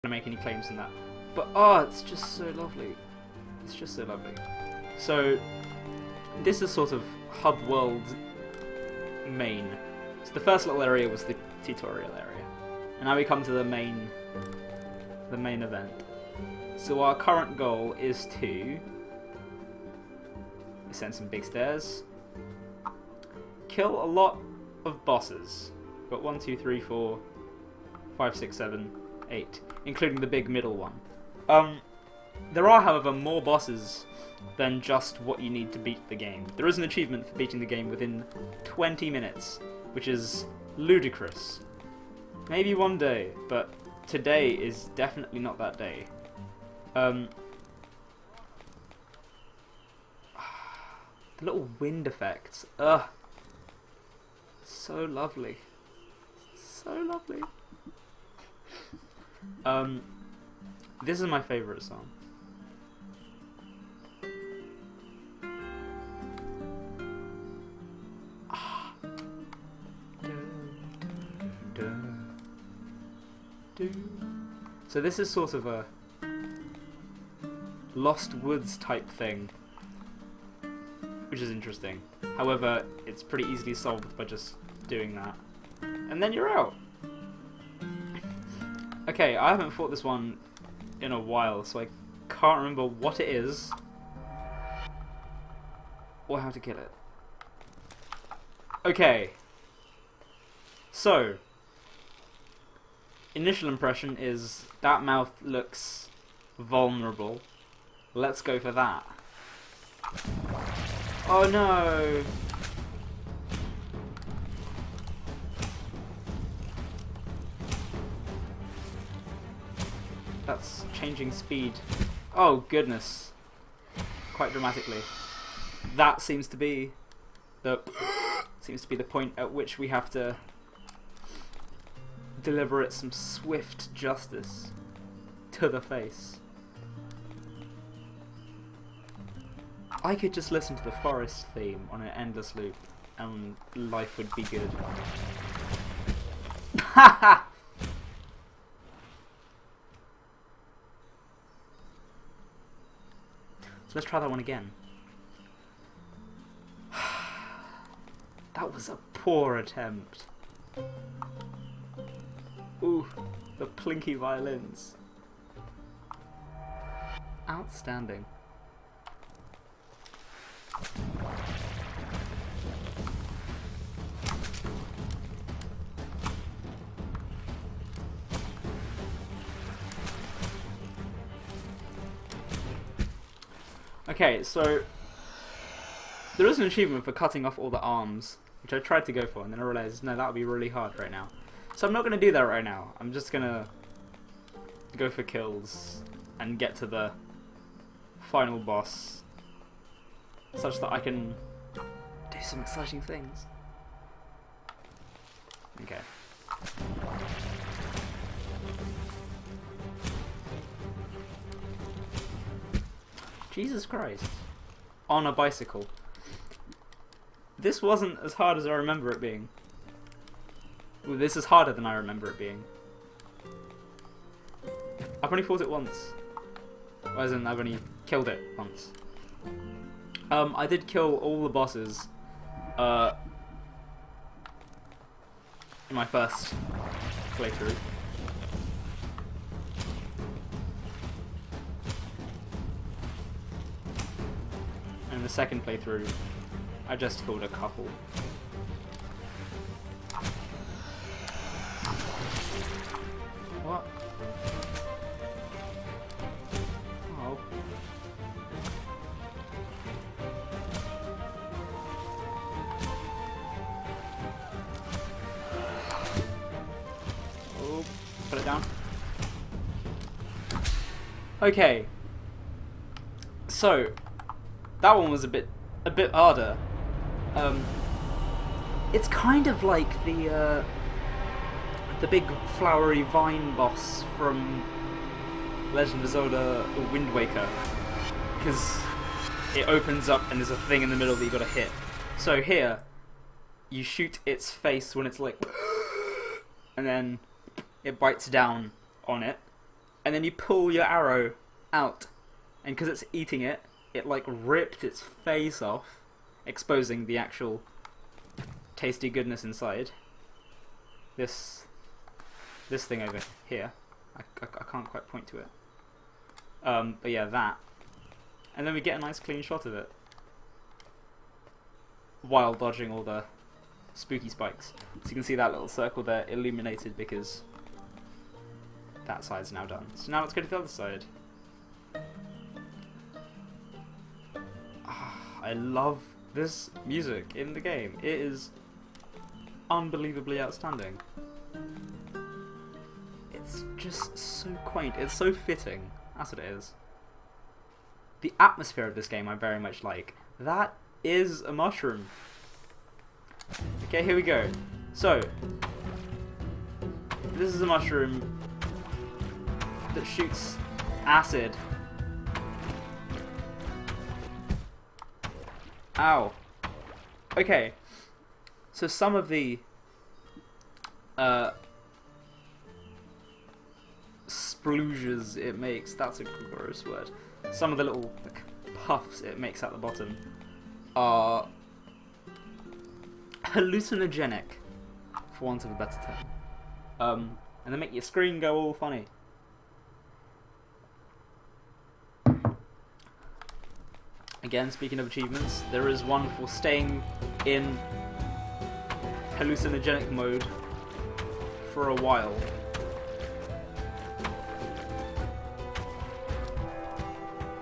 to make any claims in that. But oh, it's just so lovely. It's just so lovely. So this is sort of hub world main. So the first little area was the tutorial area, and now we come to the main event. So our current goal is to ascend some big stairs, kill a lot of bosses. We've got 1, 2, 3, 4, 5, 6, 7, 8, including the big middle one. There are, however, more bosses than just what you need to beat the game. There is an achievement for beating the game within 20 minutes, which is ludicrous. Maybe one day, but today is definitely not that day. The little wind effects, so lovely. So lovely. This is my favourite song. So this is sort of a Lost Woods type thing, which is interesting. However, it's pretty easily solved by just doing that. And then you're out! Okay, I haven't fought this one in a while, so I can't remember what it is or how to kill it. Okay. So, initial impression is that mouth looks vulnerable. Let's go for that. Oh no! That's changing speed. Oh goodness. Quite dramatically. That seems to be the point at which we have to deliver it some swift justice to the face. I could just listen to the forest theme on an endless loop and life would be good. Haha! So let's try that one again. That was a poor attempt. Ooh, the plinky violins. Outstanding. Okay, so there is an achievement for cutting off all the arms, which I tried to go for, and then I realized, no, that would be really hard right now. So I'm not going to do that right now. I'm just going to go for kills and get to the final boss, such that I can do some exciting things. Okay. Jesus Christ. On a bicycle. This wasn't as hard as I remember it being. Well, this is harder than I remember it being. I've only fought it once. As in, I've only killed it once. I did kill all the bosses in my first playthrough. In the second playthrough, I just killed a couple. What? Oh. Oh, put it down. Okay. So, that one was a bit harder. It's kind of like the big flowery vine boss from Legend of Zelda: Wind Waker, because it opens up and there's a thing in the middle that you gotta hit. So here, you shoot its face when it's like, and then it bites down on it, and then you pull your arrow out, and because it's eating it, it like ripped its face off, exposing the actual tasty goodness inside. This thing over here. I can't quite point to it. But yeah, that. And then we get a nice clean shot of it, while dodging all the spooky spikes. So you can see that little circle there illuminated because that side's now done. So now let's go to the other side. I love this music in the game. It is unbelievably outstanding. It's just so quaint. It's so fitting. That's what it is. The atmosphere of this game I very much like. That is a mushroom. Okay, here we go. So, this is a mushroom that shoots acid. Ow. Okay. So some of the sploogers it makes, that's a gross word. Some of the little like, puffs it makes at the bottom are hallucinogenic, for want of a better term. And they make your screen go all funny. Again, speaking of achievements, there is one for staying in hallucinogenic mode for a while.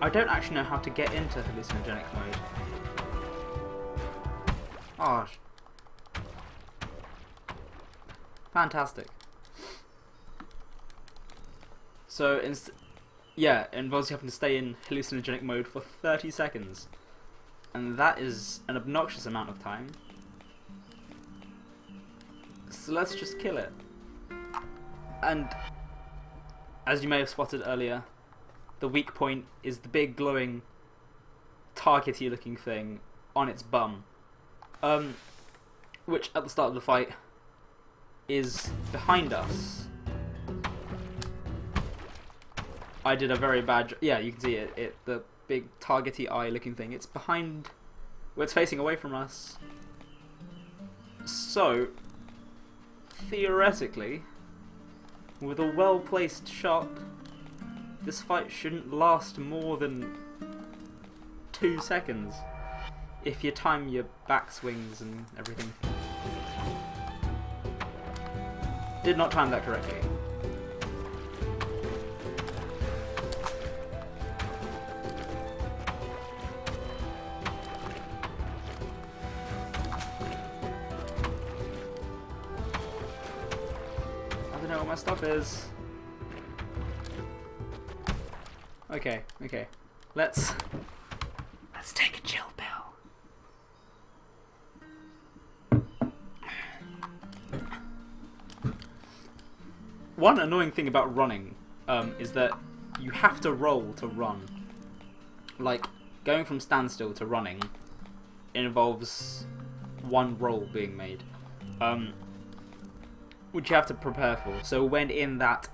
I don't actually know how to get into hallucinogenic mode. Oh, fantastic. So, yeah, it involves you having to stay in hallucinogenic mode for 30 seconds. And that is an obnoxious amount of time. So let's just kill it. And, as you may have spotted earlier, the weak point is the big glowing targety looking thing on its bum. Which at the start of the fight is behind us. I did a very bad job. Yeah, you can see it. The big targety eye looking thing. It's behind, well, it's facing away from us. So, theoretically, with a well-placed shot, this fight shouldn't last more than 2 seconds. If you time your backswings and everything. Did not time that correctly. I don't know what my stuff is. Okay. Let's take a chill pill. One annoying thing about running is that you have to roll to run. Like, going from standstill to running involves one roll being made, which you have to prepare for. So when in that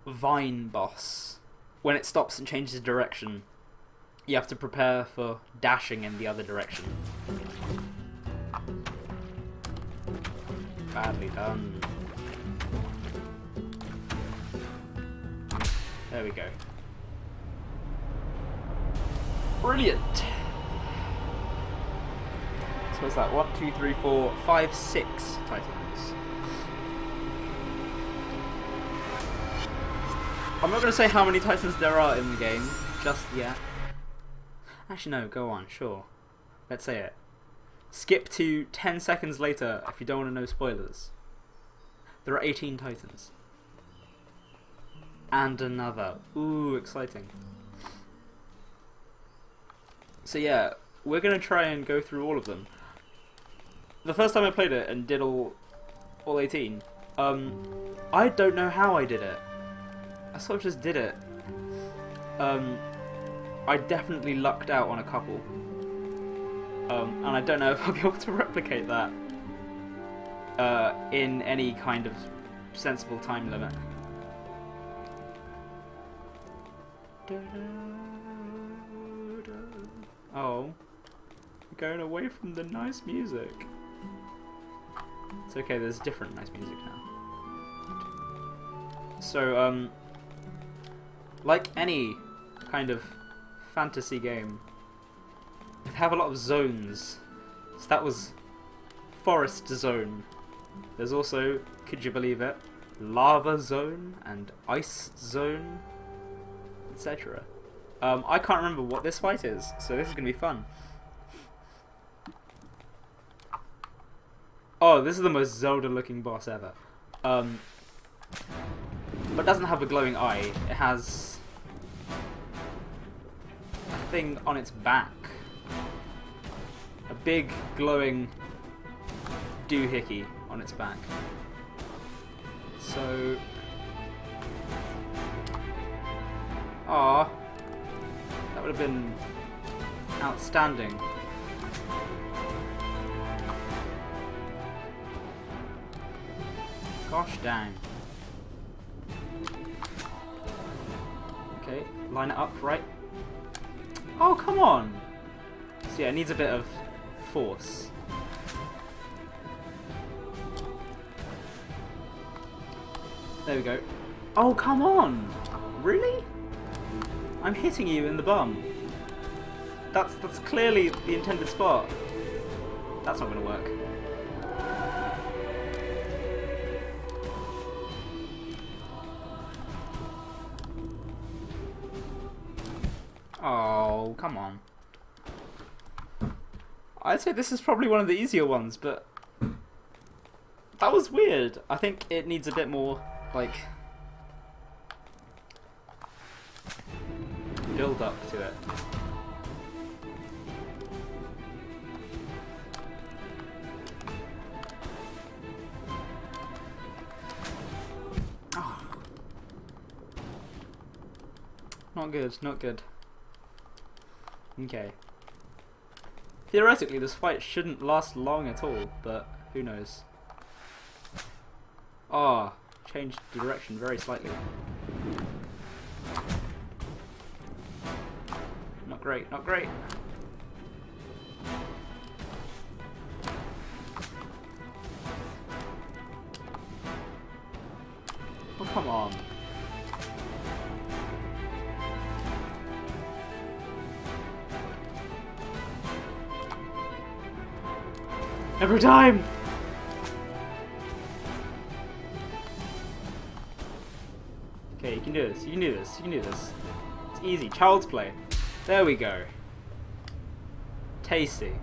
vine boss, when it stops and changes direction, you have to prepare for dashing in the other direction. Badly done. There we go. Brilliant! So what's that? 1, 2, 3, 4, 5, 6 Titans. I'm not going to say how many Titans there are in the game just yet. Actually no, go on, sure. Let's say it. Skip to 10 seconds later if you don't want to know spoilers. There are 18 Titans. And another. Ooh, exciting. So yeah, we're going to try and go through all of them. The first time I played it and did all 18, I don't know how I did it. I sort of just did it. I definitely lucked out on a couple. And I don't know if I'll be able to replicate that in any kind of sensible time limit. Oh, going away from the nice music. It's okay, there's different nice music now. So, like any kind of fantasy game, they have a lot of zones. So that was Forest Zone. There's also, could you believe it, Lava Zone and Ice Zone, etc. I can't remember what this fight is, so this is going to be fun. Oh, this is the most Zelda-looking boss ever. But it doesn't have a glowing eye. It has a thing on its back. A big glowing doohickey on its back. So... ah, that would have been outstanding. Gosh dang. Okay, line it up right. Oh, come on! So yeah, it needs a bit of force. There we go. Oh, come on! Really? I'm hitting you in the bum. That's clearly the intended spot. That's not gonna work. Oh, come on. I'd say this is probably one of the easier ones, but that was weird. I think it needs a bit more, like, build up to it. Oh. Not good, not good. Okay. Theoretically, this fight shouldn't last long at all, but who knows. Ah, changed direction very slightly. Not great, not great. Oh, come on. Every time! Okay, you can do this, you can do this, you can do this. It's easy, child's play. There we go. Tasty.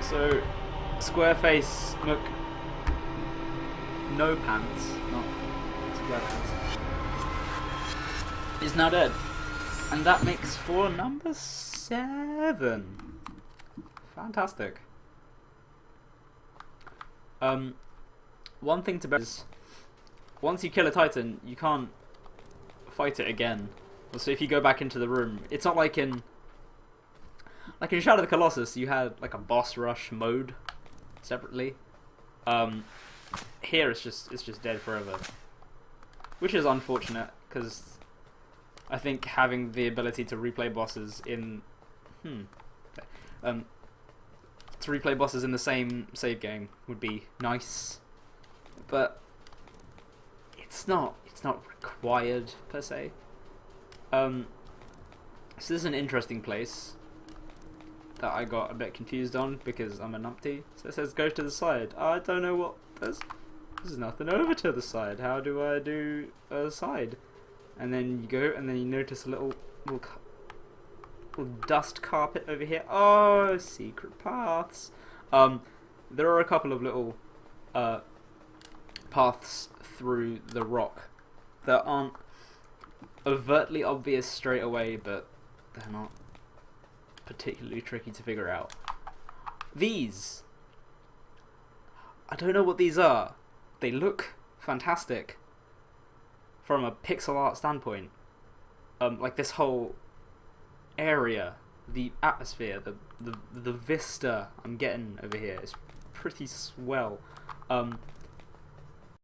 So, square face, look. No pants, not square pants. Is now dead. And that makes for number 7. Fantastic. One thing to bear is, once you kill a Titan, you can't fight it again. So if you go back into the room, it's not like in Shadow of the Colossus, you had like a boss rush mode separately. Here it's just dead forever, which is unfortunate because I think having the ability to replay bosses in the same save game would be nice, but it's not required per se. So this is an interesting place that I got a bit confused on because I'm a numpty. So it says go to the side. I don't know what there's nothing over to the side. How do I do a side? And then you go, and then you notice a little dust carpet over here. Oh, secret paths. There are a couple of little paths through the rock that aren't overtly obvious straight away, but they're not particularly tricky to figure out. These, I don't know what these are. They look fantastic from a pixel art standpoint. Like this whole area, the atmosphere, the vista I'm getting over here is pretty swell.